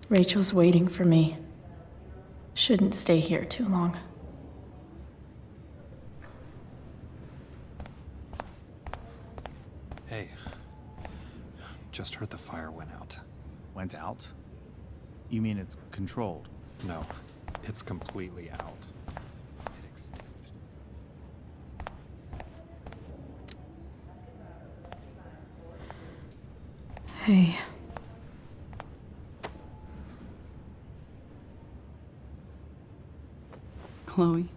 Rachel's waiting for me. Shouldn't stay here too long. Hey. Just heard the fire went out. Went out? You mean it's controlled? No, it's completely out. It extinguished itself. Hey. Chloe,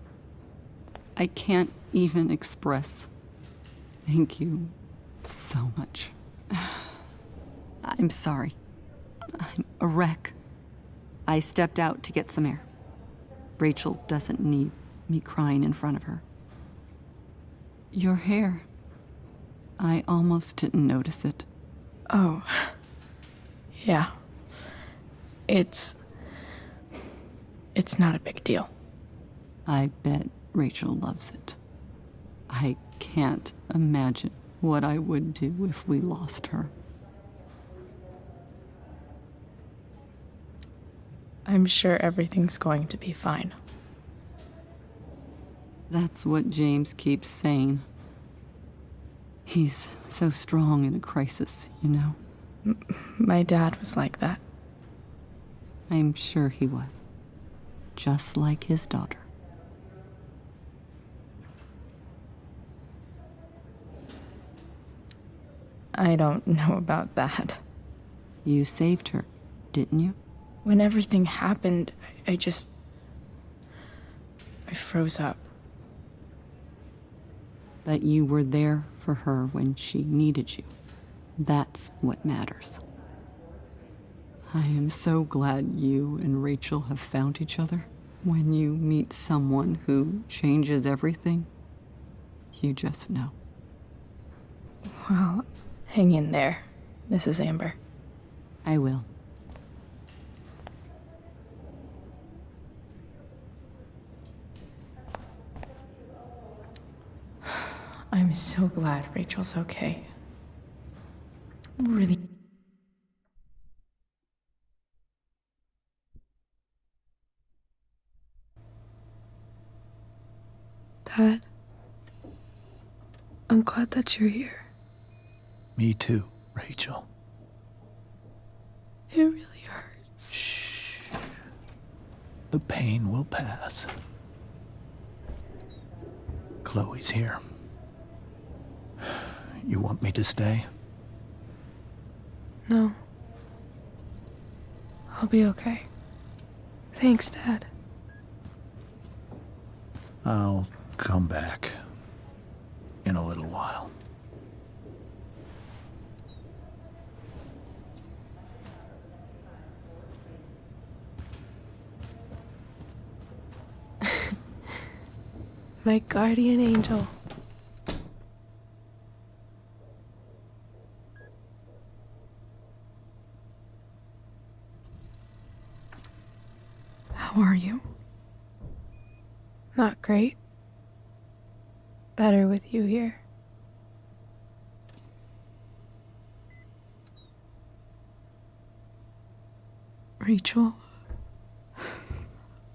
I can't even express thank you so much. I'm sorry. I'm a wreck. I stepped out to get some air. Rachel doesn't need me crying in front of her. Your hair. I almost didn't notice it. Oh. Yeah. It's not a big deal. I bet Rachel loves it. I can't imagine what I would do if we lost her. I'm sure everything's going to be fine. That's what James keeps saying. He's so strong in a crisis, you know? My dad was like that. I'm sure he was. Just like his daughter. I don't know about that. You saved her, didn't you? When everything happened, I froze up. That you were there for her when she needed you. That's what matters. I am so glad you and Rachel have found each other. When you meet someone who changes everything, you just know. Well, hang in there, Mrs. Amber. I will. I'm so glad Rachel's okay. Really. Dad, I'm glad that you're here. Me too, Rachel. It really hurts. Shh. The pain will pass. Chloe's here. You want me to stay? No. I'll be okay. Thanks, Dad. I'll come back in a little while. My guardian angel. How are you? Not great. Better with you here. Rachel,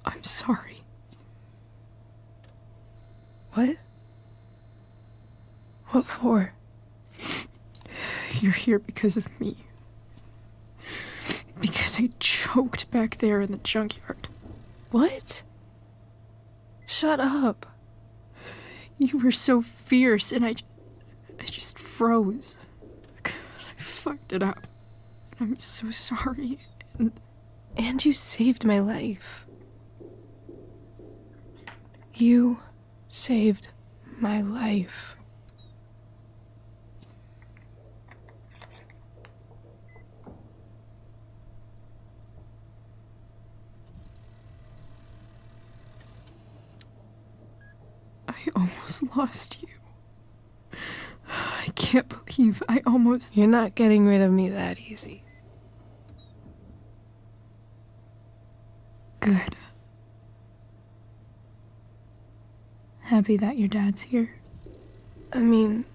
I'm sorry. What? What for? You're here because of me. Because I choked back there in the junkyard. What? Shut up. You were so fierce and I just froze. God, I fucked it up. I'm so sorry. And you saved my life. You saved my life. I almost lost you. I can't believe I almost... You're not getting rid of me that easy. Good. Happy that your dad's here. I mean,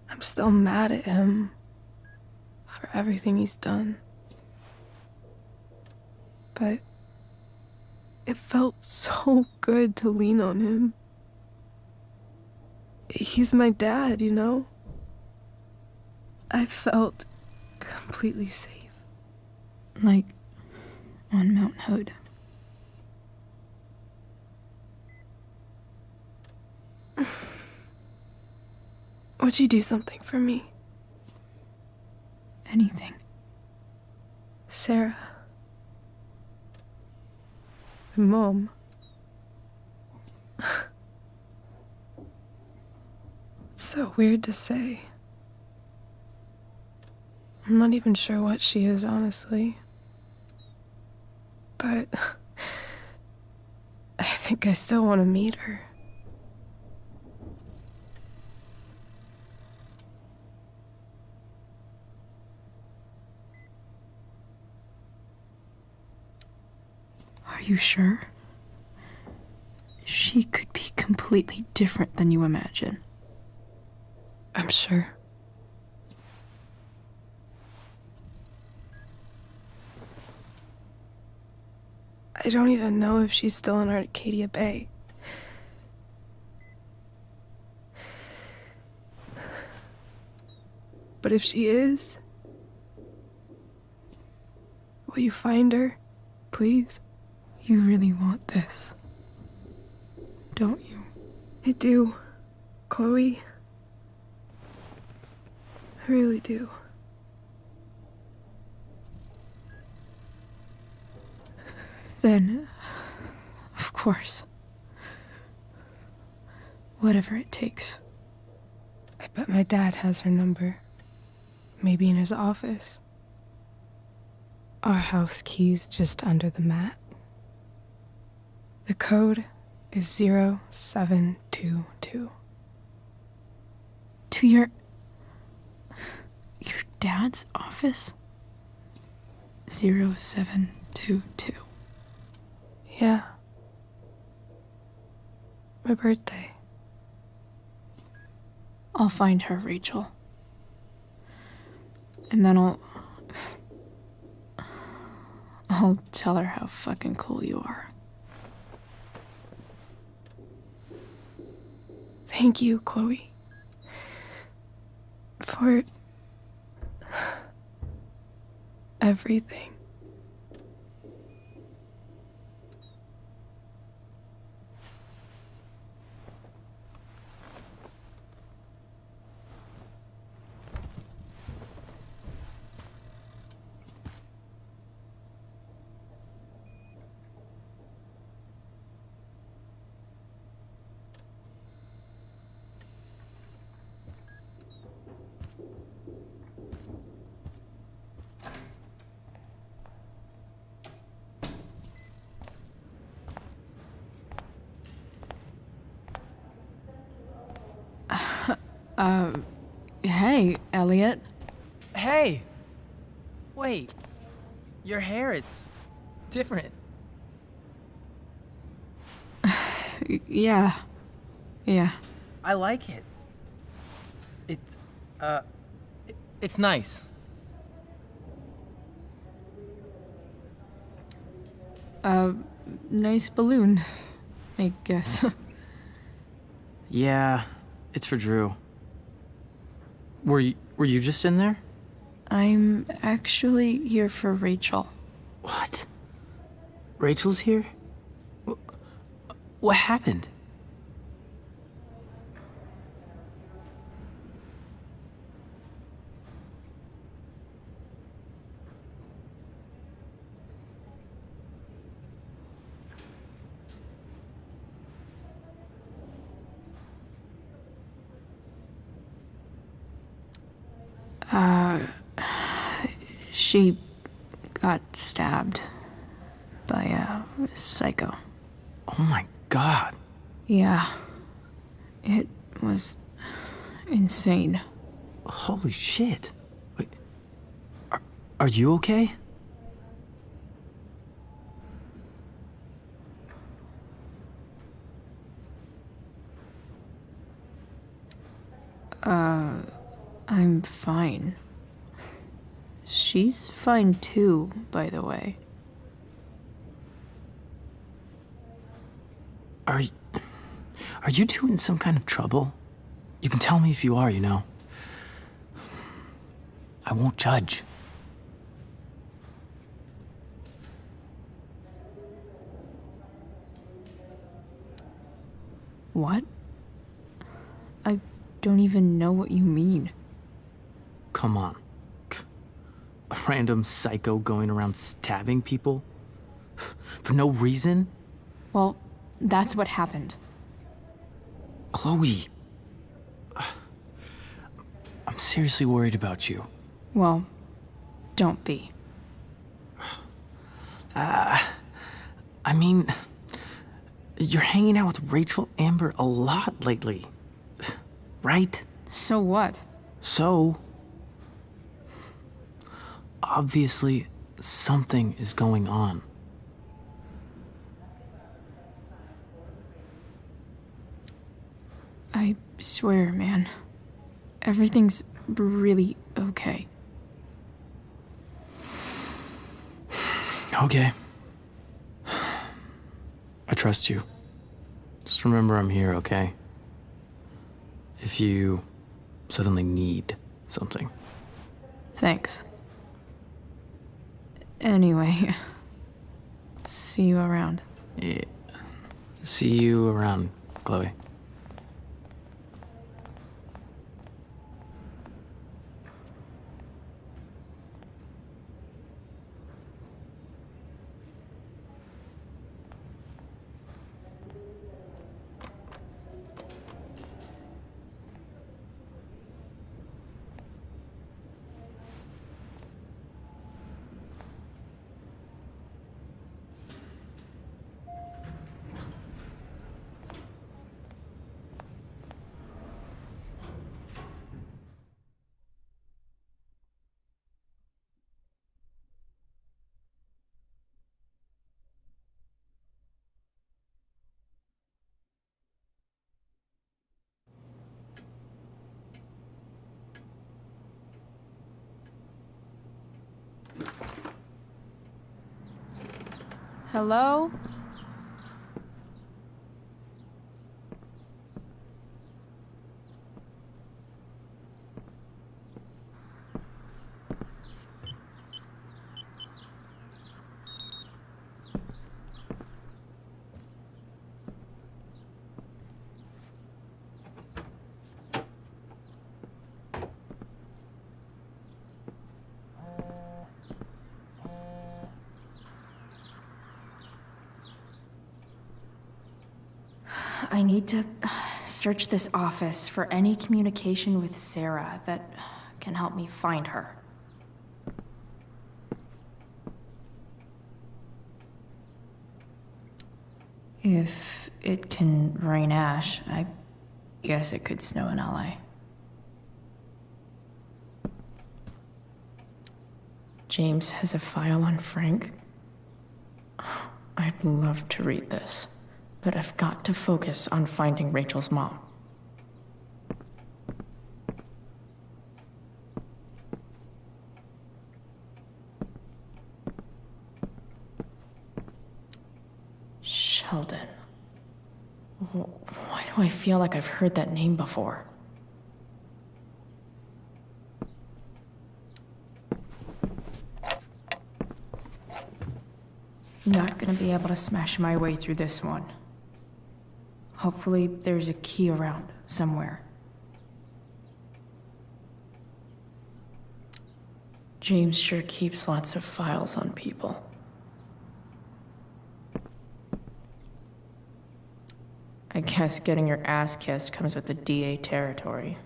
I'm still mad at him for everything he's done. but it felt so good to lean on him. He's my dad, you know? I felt completely safe. Like on Mount Hood. Would you do something for me? Anything. Sara. My mom. It's so weird to say. I'm not even sure what she is, honestly. But I think I still want to meet her. Are you sure? She could be completely different than you imagine. I'm sure. I don't even know if she's still in Arcadia Bay. But if she is, will you find her, please? You really want this, don't you? I do, Chloe. I really do. Then, of course. Whatever it takes. I bet my dad has her number. Maybe in his office. Our house key's just under the mat. The code is 0722. To your dad's office? 0722. Yeah. My birthday. I'll find her, Rachel. And then I'll tell her how fucking cool you are. Thank you, Chloe. For everything. Hey, Elliot. Hey! Wait. Your hair, it's different. Yeah. I like it. It's nice. Nice balloon, I guess. Yeah, it's for Drew. Were you just in there? I'm actually here for Rachel. What? Rachel's here? What happened? She got stabbed by a psycho. Oh my god. Yeah. It was insane. Holy shit. Wait. Are you okay? I'm fine. She's fine too, by the way. Are y- are you two in some kind of trouble? You can tell me if you are, you know. I won't judge. What? I don't even know what you mean. Come on. A random psycho going around stabbing people? For no reason? Well, that's what happened. Chloe. I'm seriously worried about you. Well, don't be. I mean, you're hanging out with Rachel Amber a lot lately. Right? So what? So, obviously, something is going on. I swear, man. Everything's really okay. Okay. I trust you. Just remember I'm here, okay? If you suddenly need something. Thanks. Anyway, see you around. Yeah. See you around, Chloe. Hello? I need to search this office for any communication with Sara that can help me find her. If it can rain ash, I guess it could snow in LA. James has a file on Frank. I'd love to read this, but I've got to focus on finding Rachel's mom. Sheldon. Why do I feel like I've heard that name before? Not gonna be able to smash my way through this one. Hopefully, there's a key around somewhere. James sure keeps lots of files on people. I guess getting your ass kissed comes with the DA territory.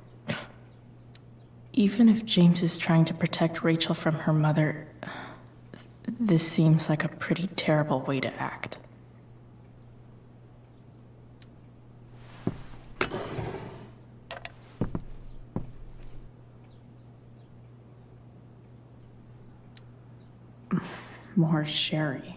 Even if James is trying to protect Rachel from her mother, this seems like a pretty terrible way to act. More sherry.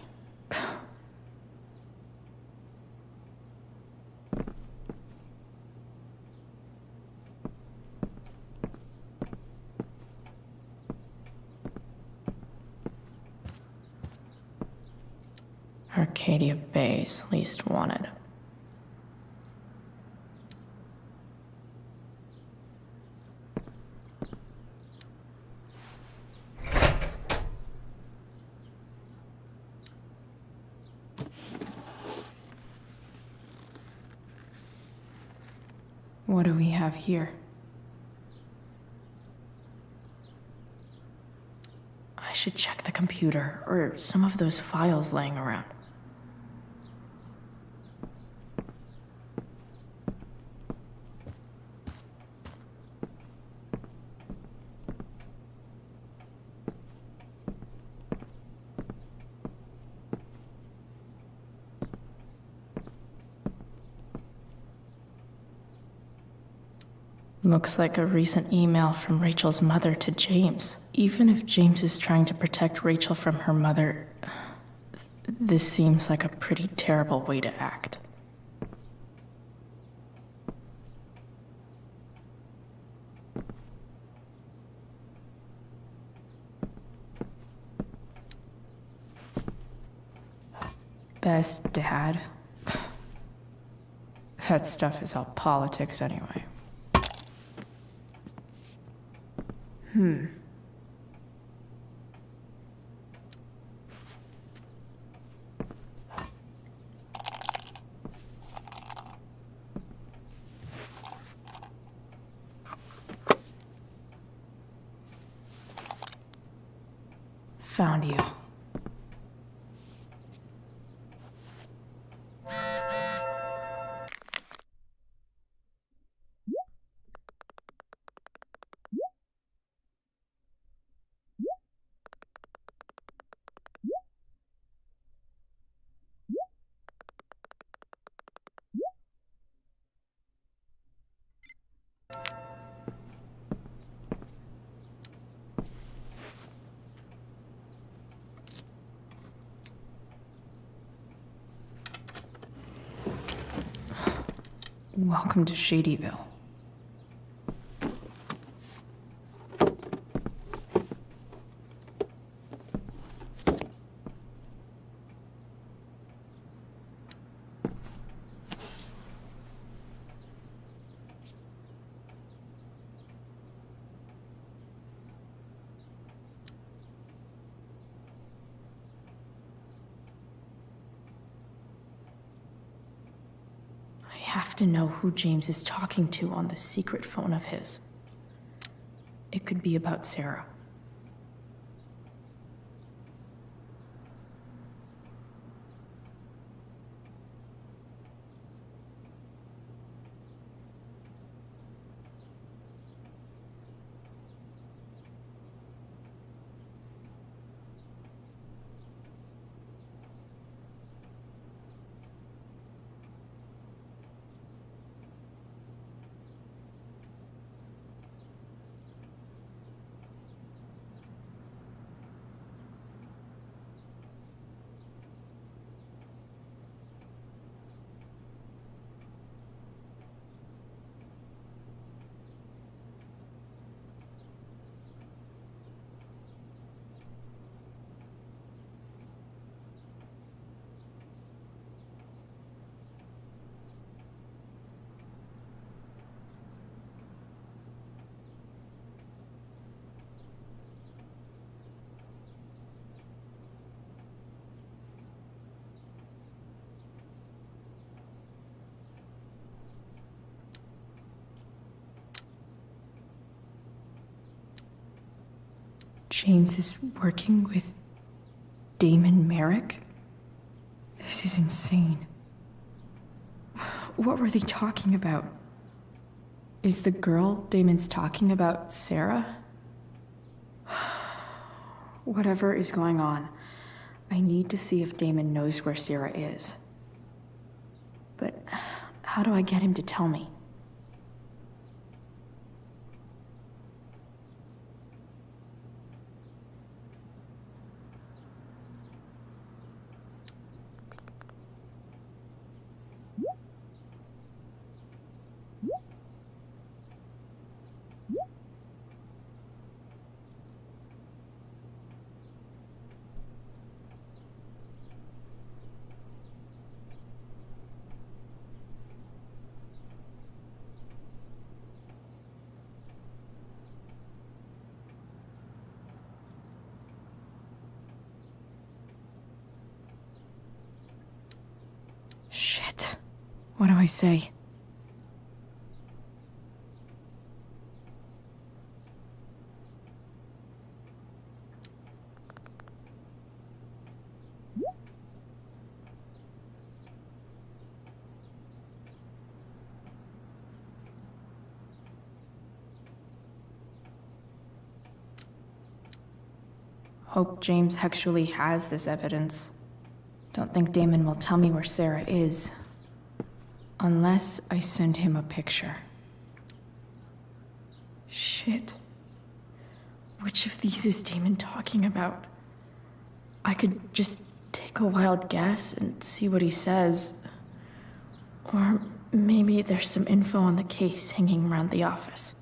Arcadia Bay's least wanted. What do we have here? I should check the computer or some of those files laying around. Looks like a recent email from Rachel's mother to James. Even if James is trying to protect Rachel from her mother, this seems like a pretty terrible way to act. Best dad? That stuff is all politics anyway. Found you. Welcome to Shadyville. I have to know who James is talking to on the secret phone of his. It could be about Sara. James is working with Damon Merrick? This is insane. What were they talking about? Is the girl Damon's talking about Sara? Whatever is going on, I need to see if Damon knows where Sara is. But how do I get him to tell me? Shit. What do I say? Hope James actually has this evidence. Don't think Damon will tell me where Sara is. Unless I send him a picture. Shit. Which of these is Damon talking about? I could just take a wild guess and see what he says. Or maybe there's some info on the case hanging around the office.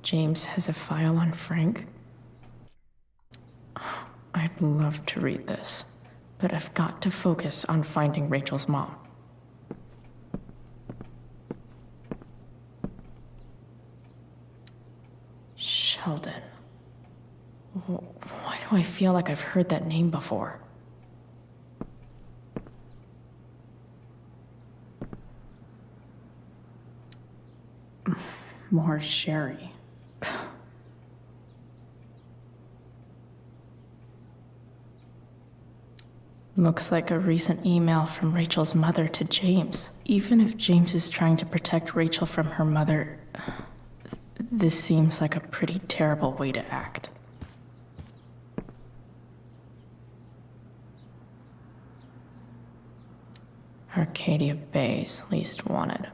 James has a file on Frank? I'd love to read this, but I've got to focus on finding Rachel's mom. Sheldon. Why do I feel like I've heard that name before? More Sherry. Looks like a recent email from Rachel's mother to James. Even if James is trying to protect Rachel from her mother, this seems like a pretty terrible way to act. Arcadia Bay's least wanted.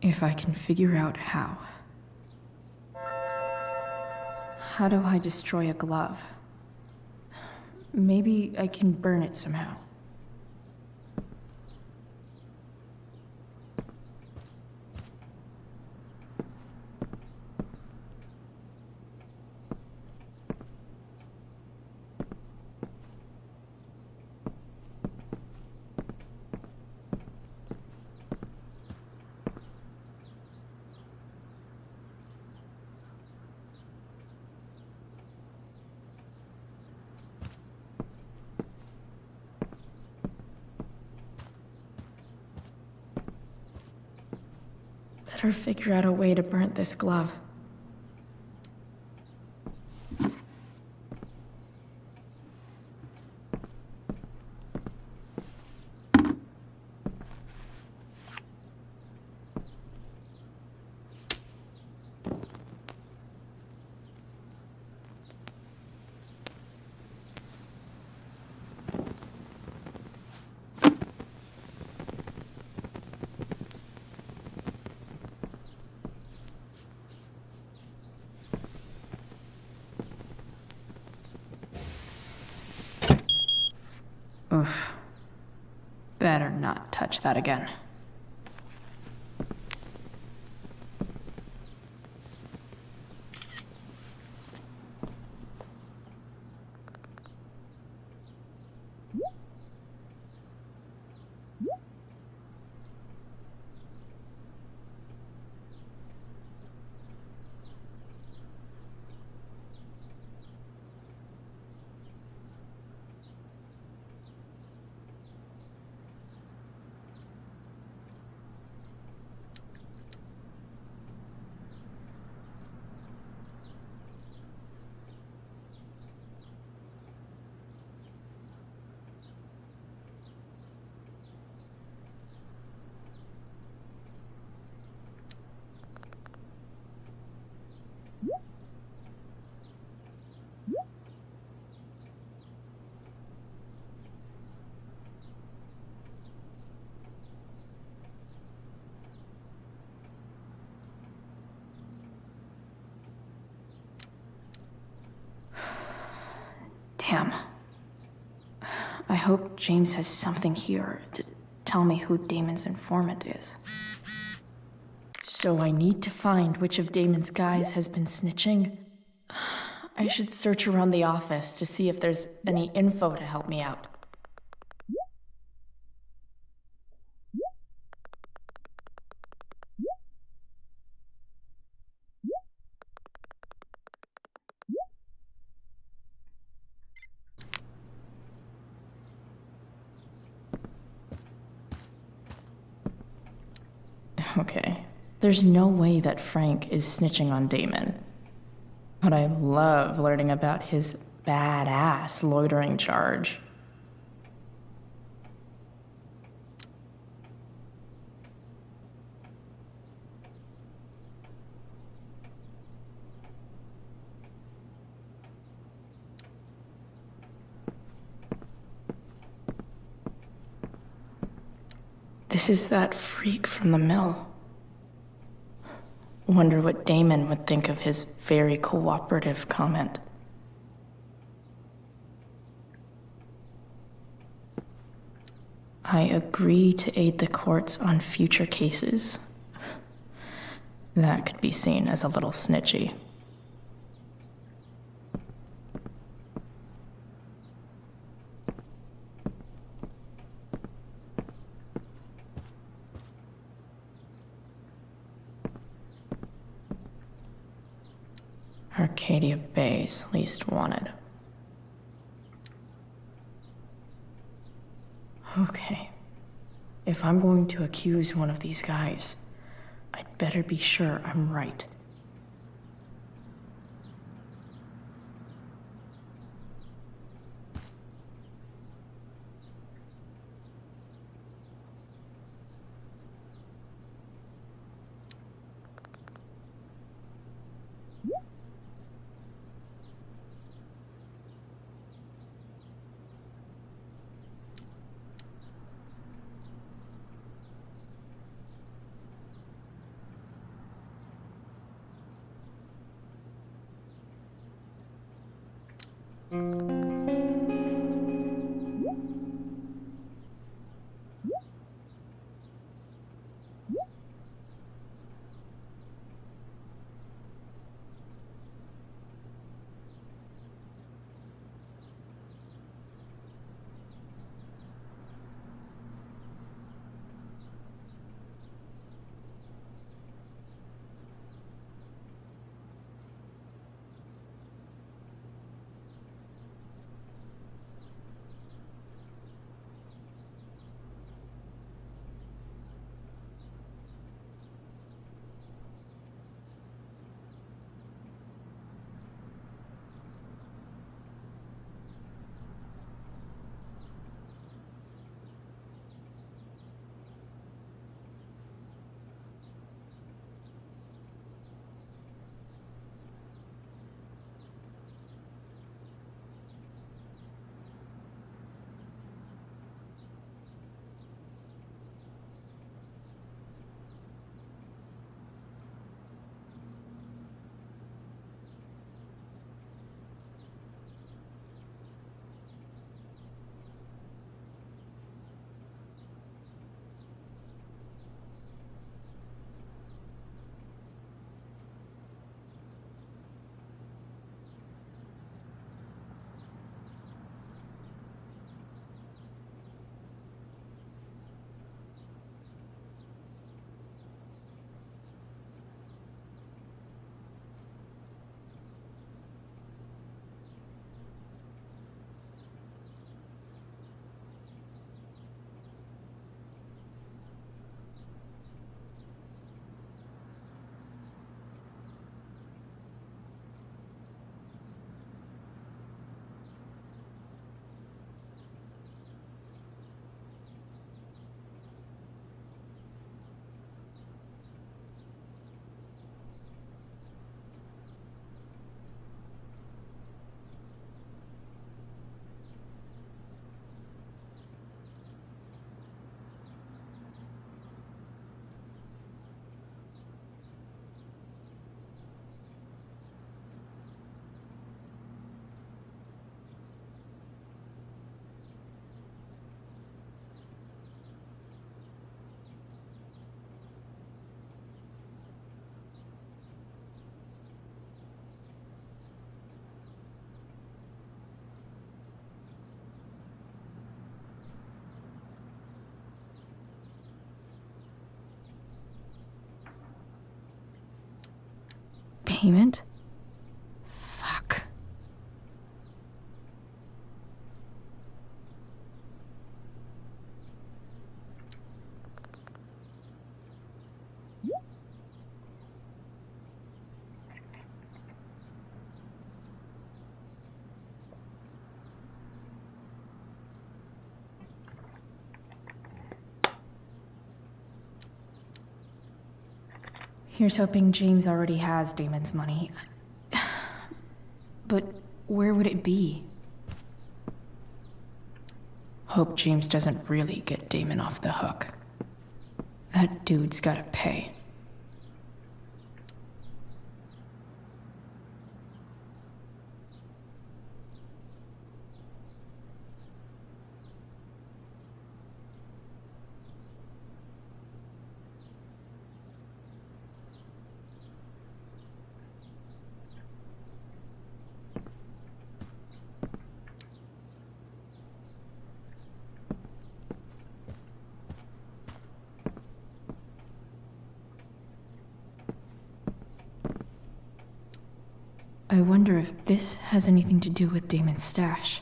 If I can figure out how. How do I destroy a glove? Maybe I can burn it somehow. Better figure out a way to burn this glove. Oof. Better not touch that again. I hope James has something here to tell me who Damon's informant is. So I need to find which of Damon's guys has been snitching. I should search around the office to see if there's any info to help me out. Okay, there's no way that Frank is snitching on Damon. But I love learning about his badass loitering charge. This is that freak from the mill. Wonder what Damon would think of his very cooperative comment. I agree to aid the courts on future cases. That could be seen as a little snitchy. Arcadia Bay's least wanted. Okay. If I'm going to accuse one of these guys, I'd better be sure I'm right. payment? Fuck. Here's hoping James already has Damon's money. But where would it be? Hope James doesn't really get Damon off the hook. That dude's gotta pay. I wonder if this has anything to do with Damon's stash.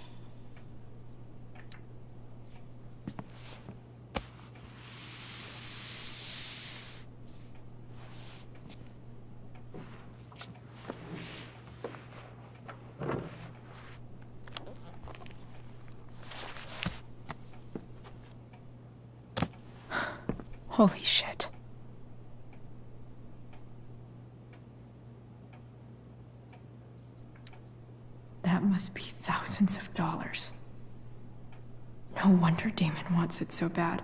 Holy shit. That must be thousands of dollars. No wonder Damon wants it so bad.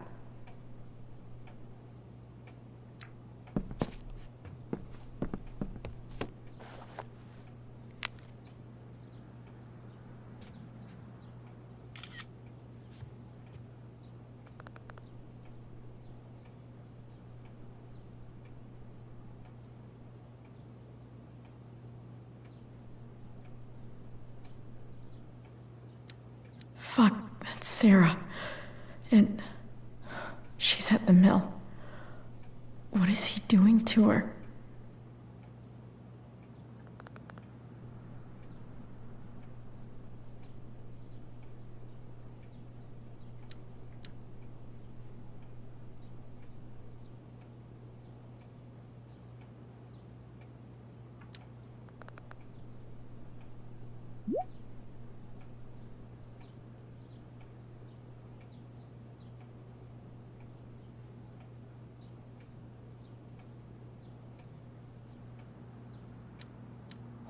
Fuck, that's Sara. And she's at the mill. What is he doing to her?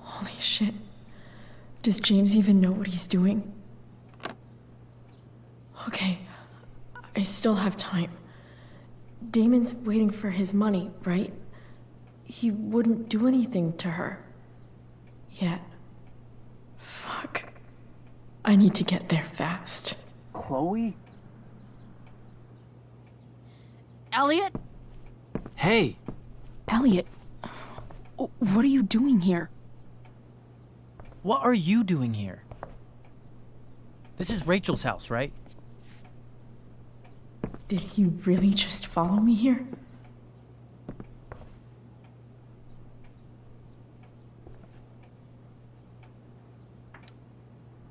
Holy shit. Does James even know what he's doing? Okay, I still have time. Damon's waiting for his money, right? He wouldn't do anything to her. Yet. Fuck. I need to get there fast. Chloe? Elliot? Hey! Elliot, what are you doing here? What are you doing here? This is Rachel's house, right? Did he really just follow me here?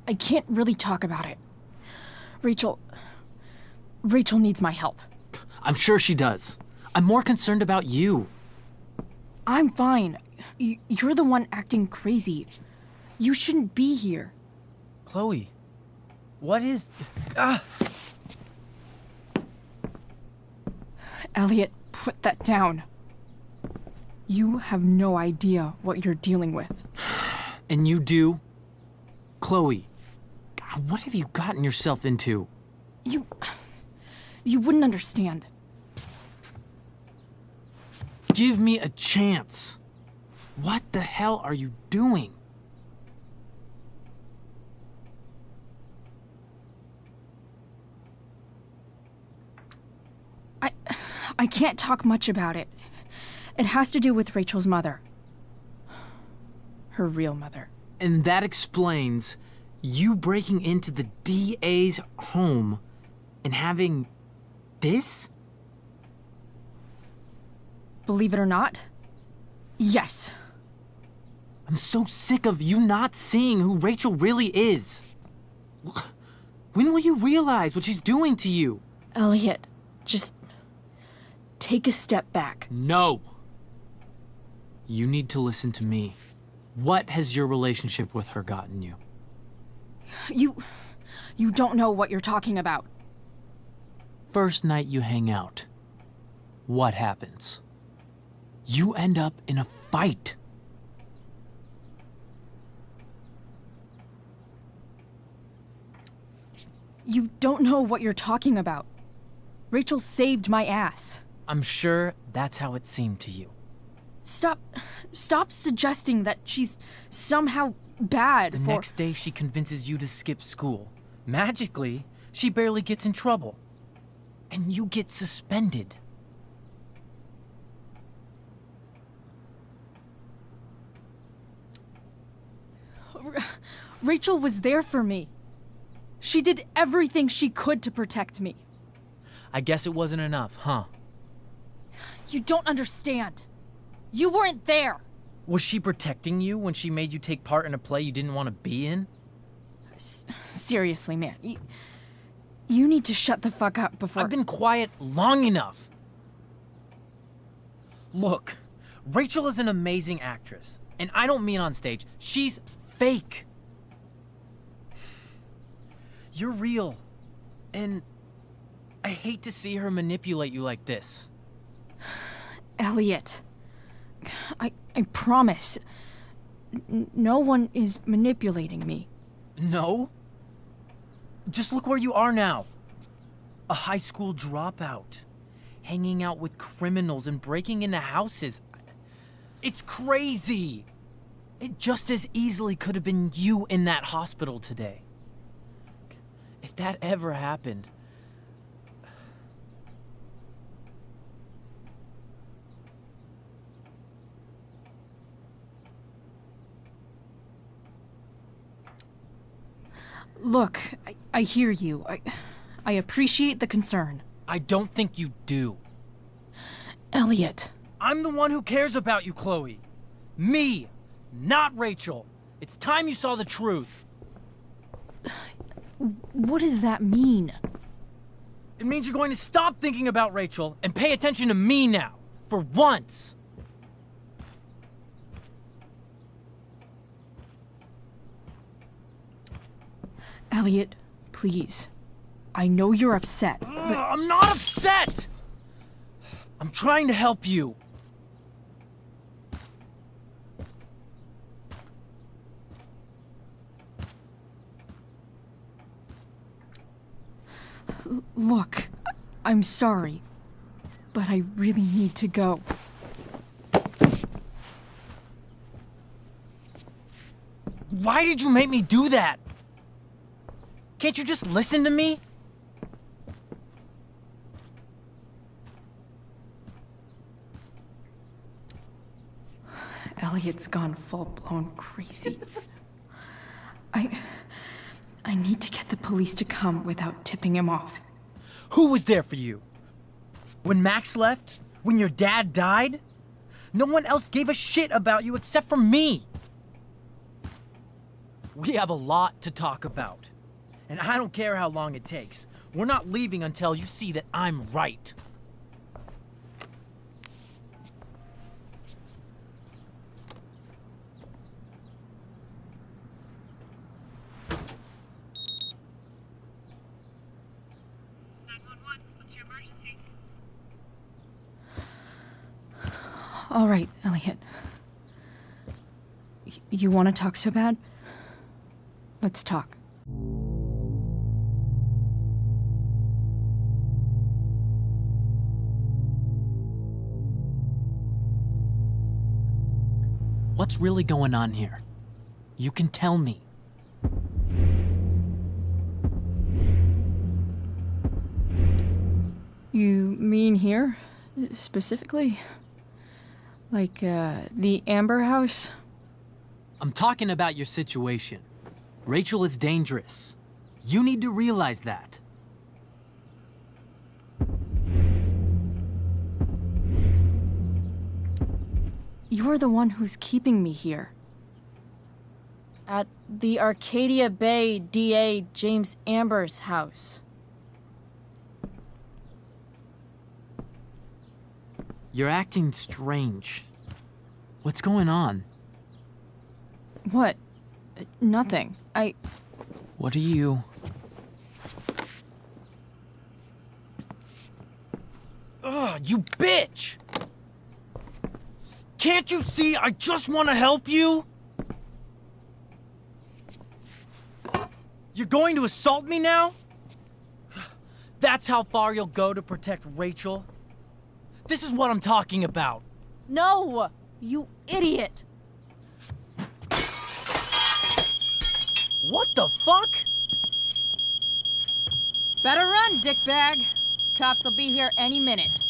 I can't really talk about it. Rachel needs my help. I'm sure she does. I'm more concerned about you. I'm fine. You're the one acting crazy. You shouldn't be here. Chloe, what is... Ah! Elliot, put that down. You have no idea what you're dealing with. And you do? Chloe, God, what have you gotten yourself into? You wouldn't understand. Give me a chance. What the hell are you doing? I can't talk much about it. It has to do with Rachel's mother. Her real mother. And that explains you breaking into the DA's home and having this? Believe it or not, yes. I'm so sick of you not seeing who Rachel really is. When will you realize what she's doing to you? Elliot, just take a step back. No! You need to listen to me. What has your relationship with her gotten you? You don't know what you're talking about. First night you hang out, what happens? You end up in a fight. You don't know what you're talking about. Rachel saved my ass. I'm sure that's how it seemed to you. Stop suggesting that she's somehow bad The for— next day she convinces you to skip school. Magically, she barely gets in trouble. And you get suspended. Rachel was there for me. She did everything she could to protect me. I guess it wasn't enough, huh? You don't understand. You weren't there. Was she protecting you when she made you take part in a play you didn't want to be in? Seriously, man. You need to shut the fuck up before— I've been quiet long enough. Look, Rachel is an amazing actress. And I don't mean on stage. She's fake. You're real. And I hate to see her manipulate you like this. Elliot, I promise. No one is manipulating me. No? Just look where you are now. A high school dropout. Hanging out with criminals and breaking into houses. It's crazy. It just as easily could have been you in that hospital today. If that ever happened... Look, I hear you. I appreciate the concern. I don't think you do. Elliot. I'm the one who cares about you, Chloe. Me, not Rachel. It's time you saw the truth. What does that mean? It means you're going to stop thinking about Rachel and pay attention to me now, for once. Elliot, please. I know you're upset, but— I'm not upset! I'm trying to help you. Look, I'm sorry, but I really need to go. Why did you make me do that? Can't you just listen to me? Elliot's gone full-blown crazy. I need to get the police to come without tipping him off. Who was there for you? When Max left? When your dad died? No one else gave a shit about you except for me. We have a lot to talk about. And I don't care how long it takes. We're not leaving until you see that I'm right. All right, Elliot. You want to talk so bad? Let's talk. What's really going on here? You can tell me. You mean here, specifically? Like, the Amber House? I'm talking about your situation. Rachel is dangerous. You need to realize that. You're the one who's keeping me here. At the Arcadia Bay DA James Amber's house. You're acting strange. What's going on? What? Nothing. What are you... Ugh, you bitch! Can't you see I just want to help you? You're going to assault me now? That's how far you'll go to protect Rachel? This is what I'm talking about. No! You idiot! What the fuck? Better run, dickbag. Cops will be here any minute.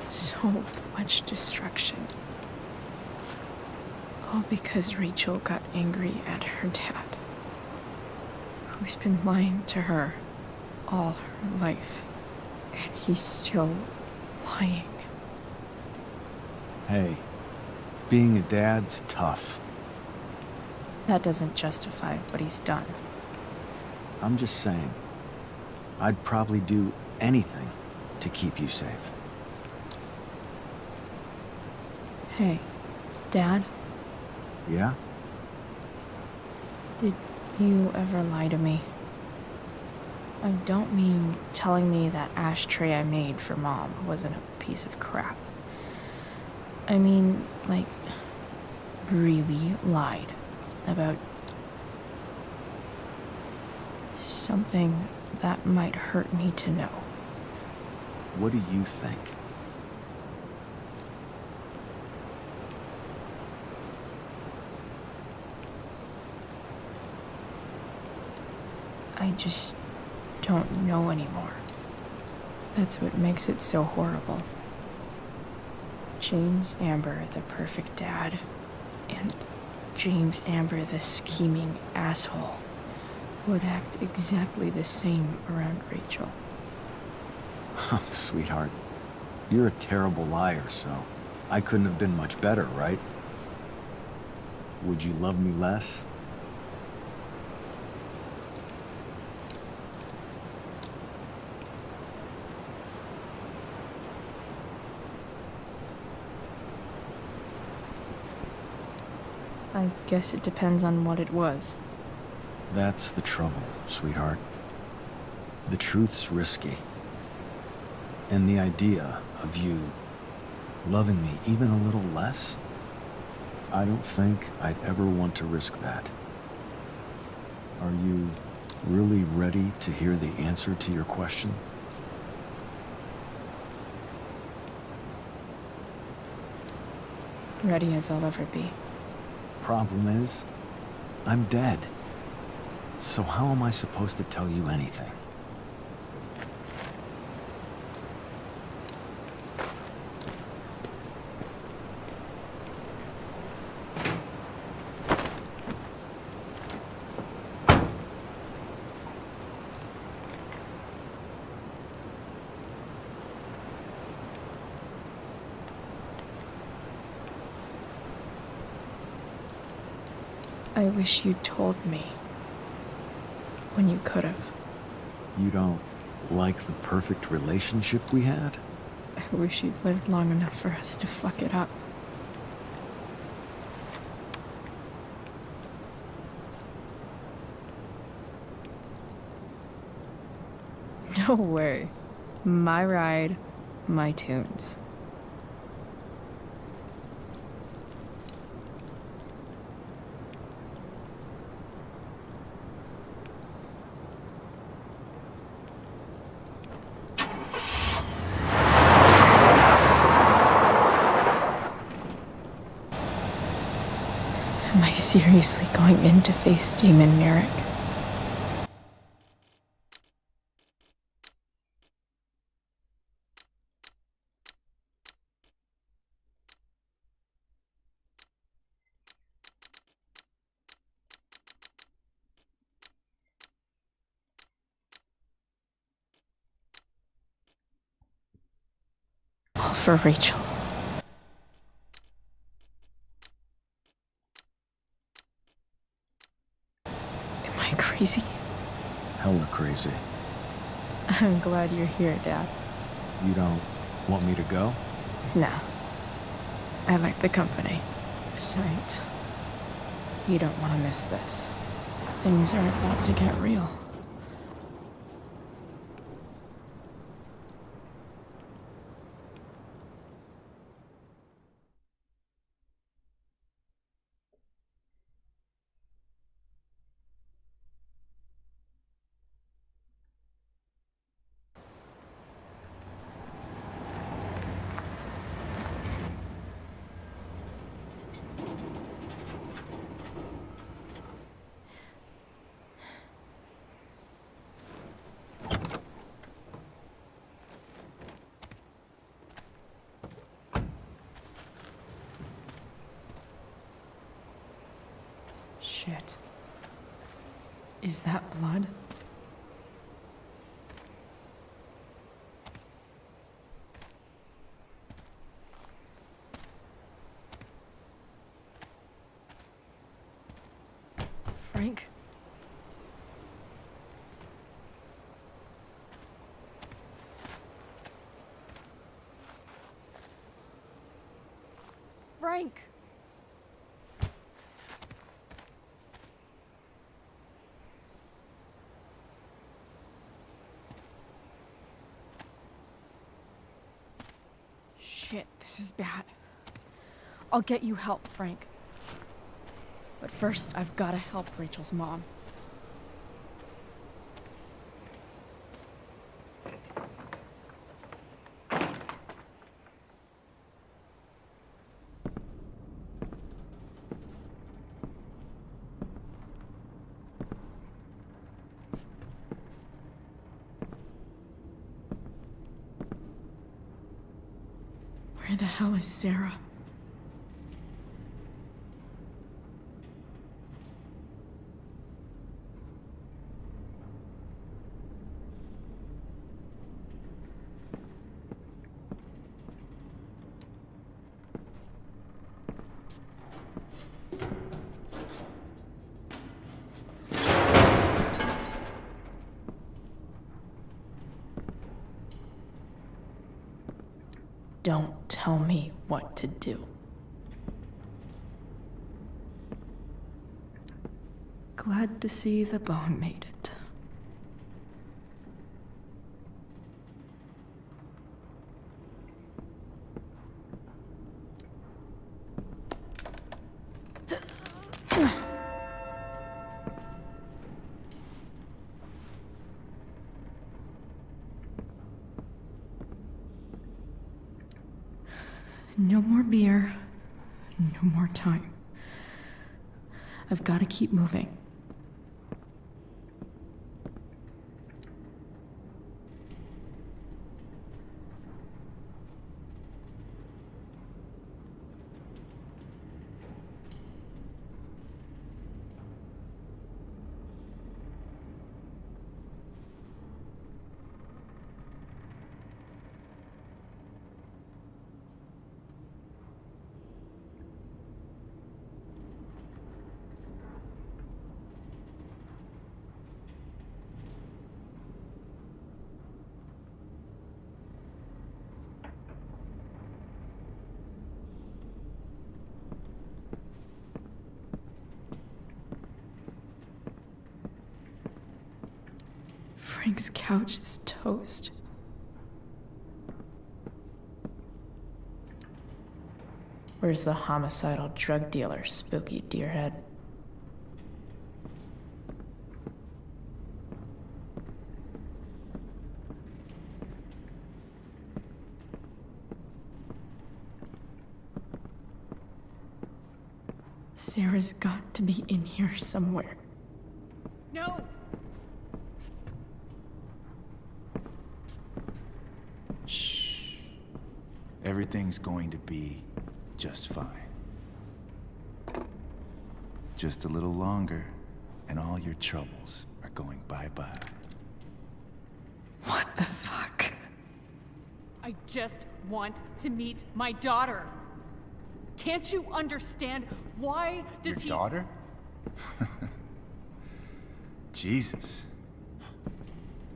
So much destruction. All because Rachel got angry at her dad, who's been lying to her all her life. And he's still lying. Hey, being a dad's tough. That doesn't justify what he's done. I'm just saying, I'd probably do anything to keep you safe. Hey, Dad, Yeah? did you ever lie to me? I don't mean telling me that ashtray I made for Mom wasn't a piece of crap. I mean, like, really lied about something that might hurt me to know. What do you think? I just don't know anymore. That's what makes it so horrible. James Amber, the perfect dad, and James Amber, the scheming asshole, would act exactly the same around Rachel. Sweetheart, you're a terrible liar, so I couldn't have been much better, right? Would you love me less? I guess it depends on what it was. That's the trouble, sweetheart. The truth's risky. And the idea of you loving me even a little less, I don't think I'd ever want to risk that. Are you really ready to hear the answer to your question? Ready as I'll ever be. Problem is, I'm dead. So how am I supposed to tell you anything? I wish you'd told me. When you could have. You don't like the perfect relationship we had? I wish you'd lived long enough for us to fuck it up. No way. My ride, my tunes. Am I seriously going in to face Demon Merrick? All for Rachel. Am I crazy? Hella crazy. I'm glad you're here, Dad. You don't want me to go? Nah. I like the company. Besides, you don't want to miss this. Things are about to get real. Shit. Is that blood? Frank? Frank! Shit, this is bad. I'll get you help, Frank. But first, I've gotta help Rachel's mom. Where the hell is Sara? Don't tell me what to do. Glad to see the bone made it. No more beer. No more time. I've got to keep moving. Frank's couch is toast. Where's the homicidal drug dealer, Spooky Deerhead? Sarah's got to be in here somewhere. No! Shh. Everything's going to be just fine. Just a little longer, and all your troubles are going bye-bye. What the fuck? I just want to meet my daughter. Can't you understand? Why does he— Your daughter? Jesus.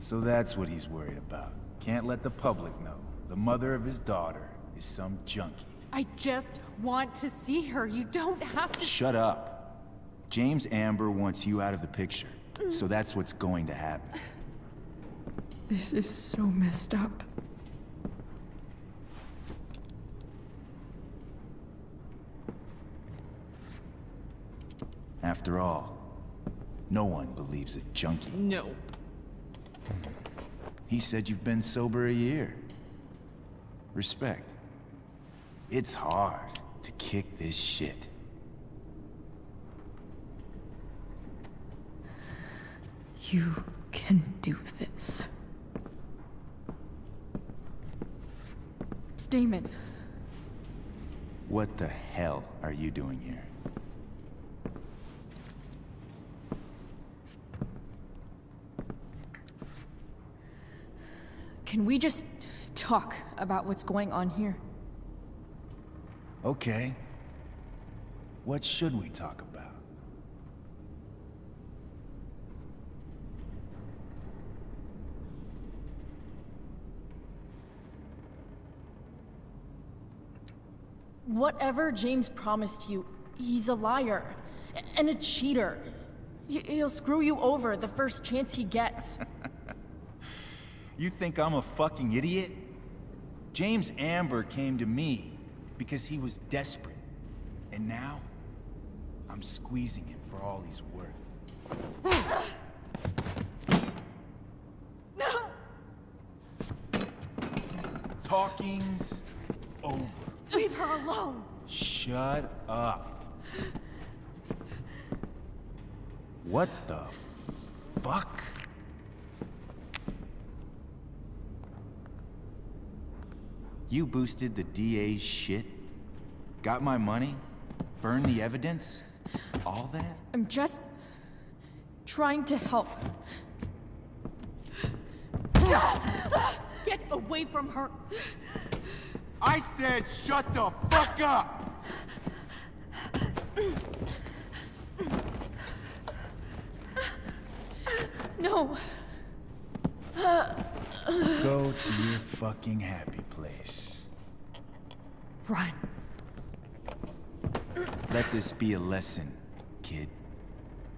So that's what he's worried about. Can't let the public know. The mother of his daughter is some junkie. I just want to see her. You don't have to— Shut up. James Amber wants you out of the picture. So that's what's going to happen. This is so messed up. After all, no one believes a junkie. No. He said you've been sober a year. Respect. It's hard to kick this shit. You can do this. Damon. What the hell are you doing here? Can we just talk about what's going on here? Okay. What should we talk about? Whatever James promised you, he's a liar. And a cheater. He'll screw you over the first chance he gets. You think I'm a fucking idiot? James Amber came to me because he was desperate. And now, I'm squeezing him for all he's worth. No! Talking's over. Leave her alone! Shut up. What the fuck? You boosted the DA's shit? Got my money? Burned the evidence? All that? I'm just trying to help. Get away from her! I said shut the fuck up! No. Go to your fucking happy place. Run. Let this be a lesson, kid.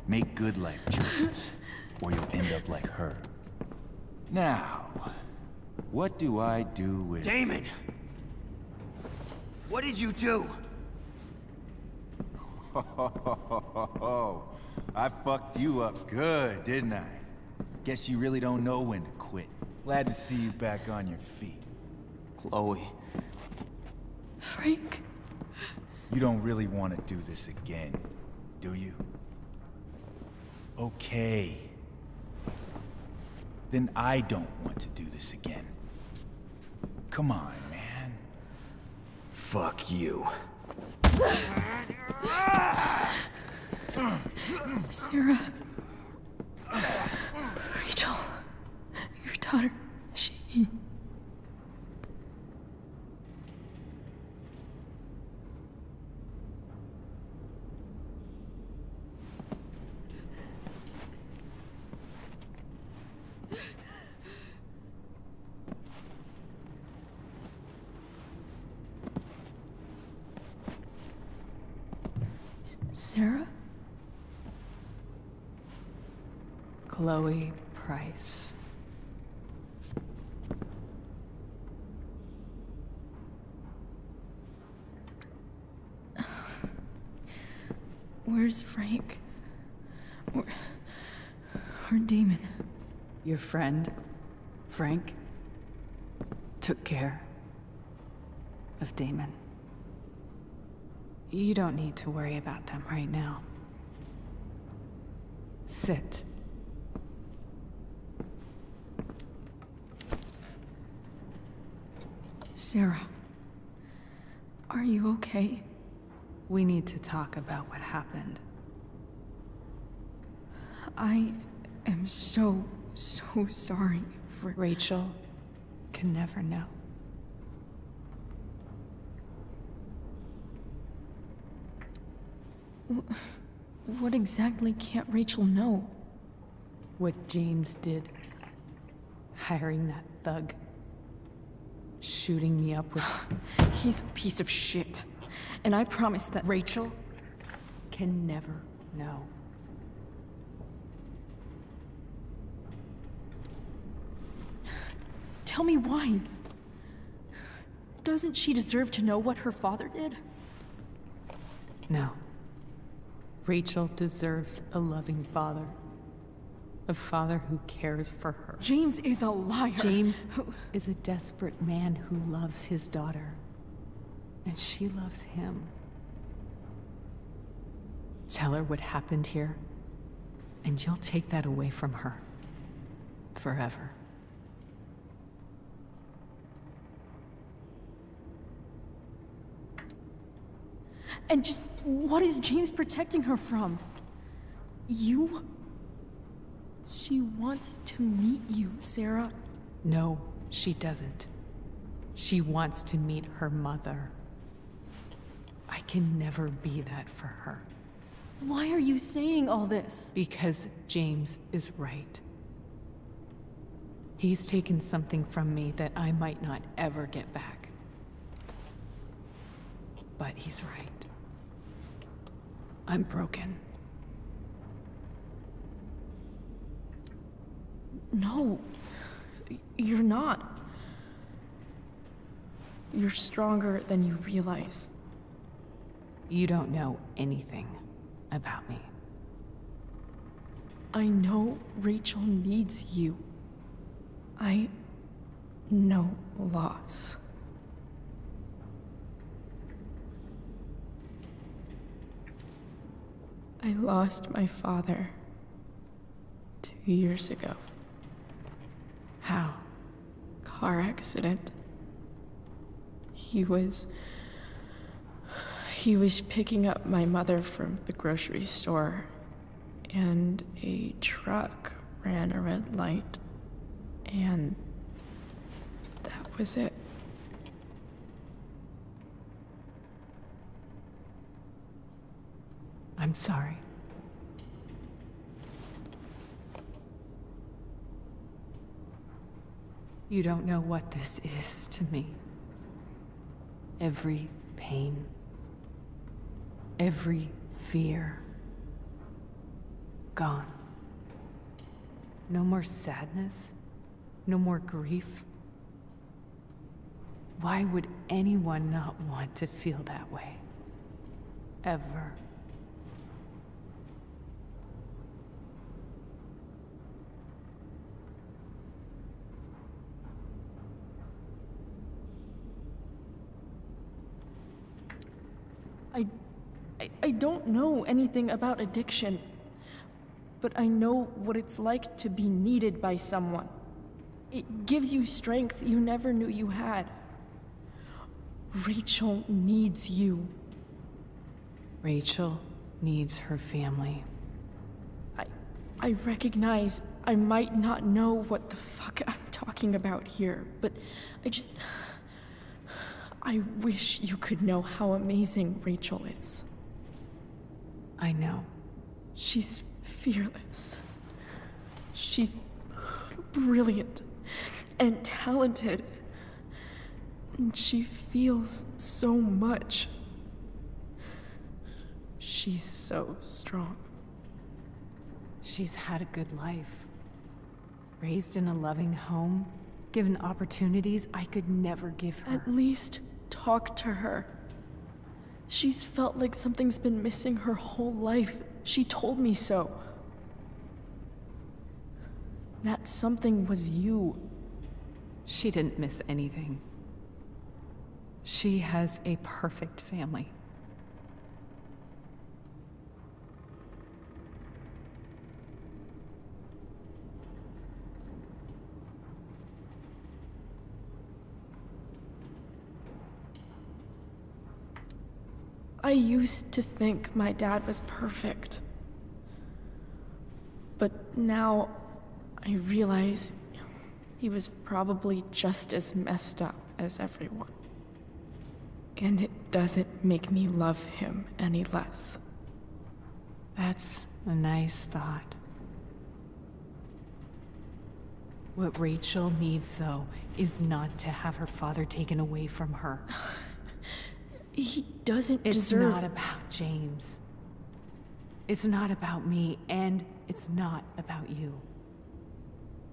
Make good life choices, or you'll end up like her. Now, what do I do with— Damon! What did you do? I fucked you up good, didn't I? Guess you really don't know when to quit. Glad to see you back on your feet. Chloe. Frank. You don't really want to do this again, do you? Okay. Then I don't want to do this again. Come on, man. Fuck you. Sarah. Rachel. Your daughter. She... Sarah? Chloe Price. Where's Frank? Or Damon? Your friend, Frank, took care of Damon. You don't need to worry about them right now. Sit. Sara, are you okay? We need to talk about what happened. I am so sorry for... Rachel can never know. What exactly can't Rachel know? What James did. Hiring that thug. Shooting me up with... He's a piece of shit. And I promise that... Rachel can never know. Tell me why. Doesn't she deserve to know what her father did? No. Rachel deserves a loving father. A father who cares for her. James is a liar. James is a desperate man who loves his daughter. And she loves him. Tell her what happened here, and you'll take that away from her. Forever. And just what is James protecting her from? You? She wants to meet you, Sara. No, she doesn't. She wants to meet her mother. I can never be that for her. Why are you saying all this? Because James is right. He's taken something from me that I might not ever get back. But he's right. I'm broken. No, you're not. You're stronger than you realize. You don't know anything about me. I know Rachel needs you. I know loss. I lost my father 2 years ago. How? Car accident. He was picking up my mother from the grocery store, and a truck ran a red light, and that was it. I'm sorry. You don't know what this is to me. Every pain, every fear, gone. No more sadness, no more grief. Why would anyone not want to feel that way? Ever. I don't know anything about addiction, but I know what it's like to be needed by someone. It gives you strength you never knew you had. Rachel needs you. Rachel needs her family. I recognize I might not know what the fuck I'm talking about here, but I wish you could know how amazing Rachel is. I know. She's fearless. She's brilliant and talented. And she feels so much. She's so strong. She's had a good life. Raised in a loving home, given opportunities I could never give her. At least talk to her. She's felt like something's been missing her whole life. She told me so. That something was you. She didn't miss anything. She has a perfect family. I used to think my dad was perfect. But now I realize he was probably just as messed up as everyone. And it doesn't make me love him any less. That's a nice thought. What Rachel needs, though, is not to have her father taken away from her. He doesn't It's deserve... not about James. It's not about me, and it's not about you.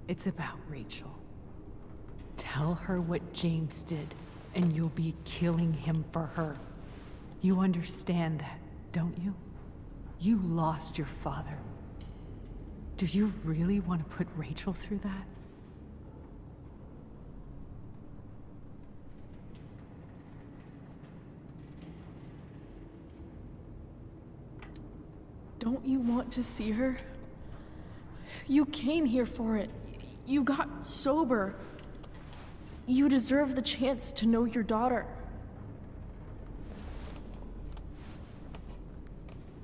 It's about Rachel. Tell her what James did, and you'll be killing him for her. You understand that, don't you? You lost your father. Do you really want to put Rachel through that? Don't you want to see her? You came here for it. You got sober. You deserve the chance to know your daughter.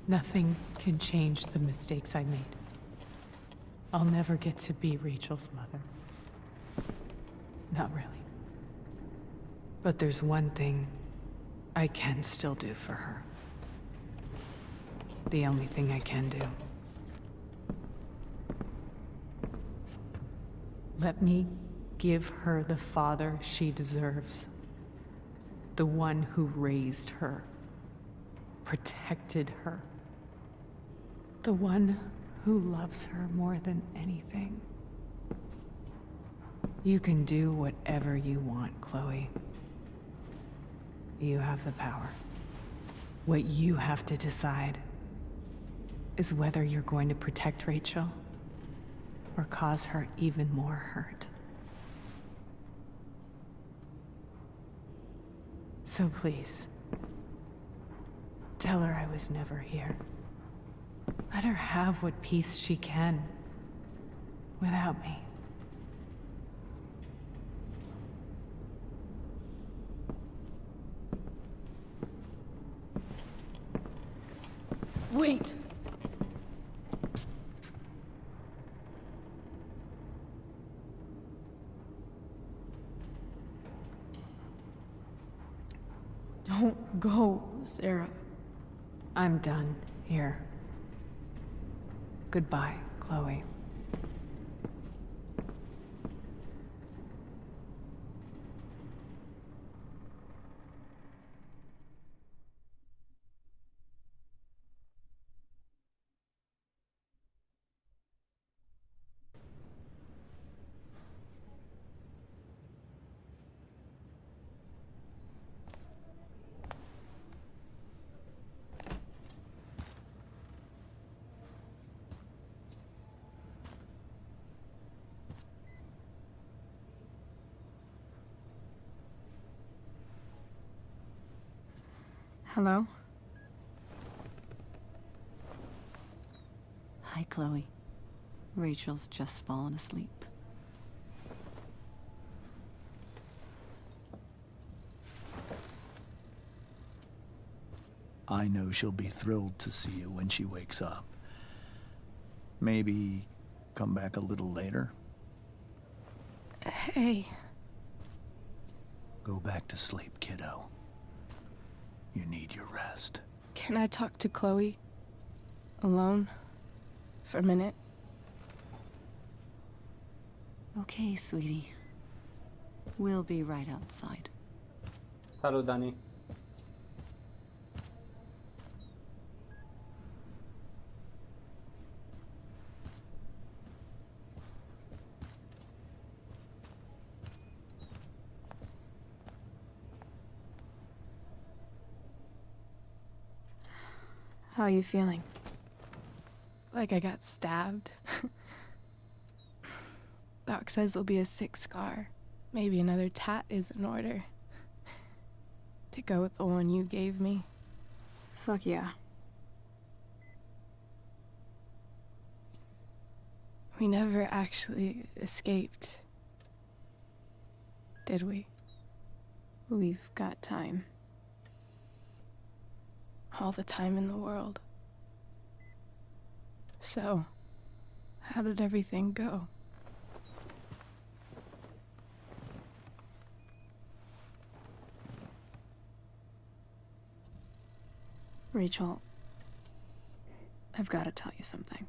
Nothing can change the mistakes I made. I'll never get to be Rachel's mother. Not really. But there's one thing I can still do for her. The only thing I can do. Let me give her the father she deserves. The one who raised her, protected her. The one who loves her more than anything. You can do whatever you want, Chloe. You have the power. What you have to decide is whether you're going to protect Rachel or cause her even more hurt. So please, tell her I was never here. Let her have what peace she can without me. Wait! Don't go, Sara. I'm done here. Goodbye, Chloe. Hello? Hi, Chloe. Rachel's just fallen asleep. I know she'll be thrilled to see you when she wakes up. Maybe come back a little later? Hey. Go back to sleep, kiddo. You need your rest. Can I talk to Chloe? Alone? For a minute? Okay, sweetie. We'll be right outside. Salut, Dani. How are you feeling? Like I got stabbed. Doc says there'll be a 6 scar. Maybe another tat is in order. To go with the one you gave me. Fuck yeah. We never actually escaped. Did we? We've got time. All the time in the world. So, how did everything go? Rachel, I've got to tell you something.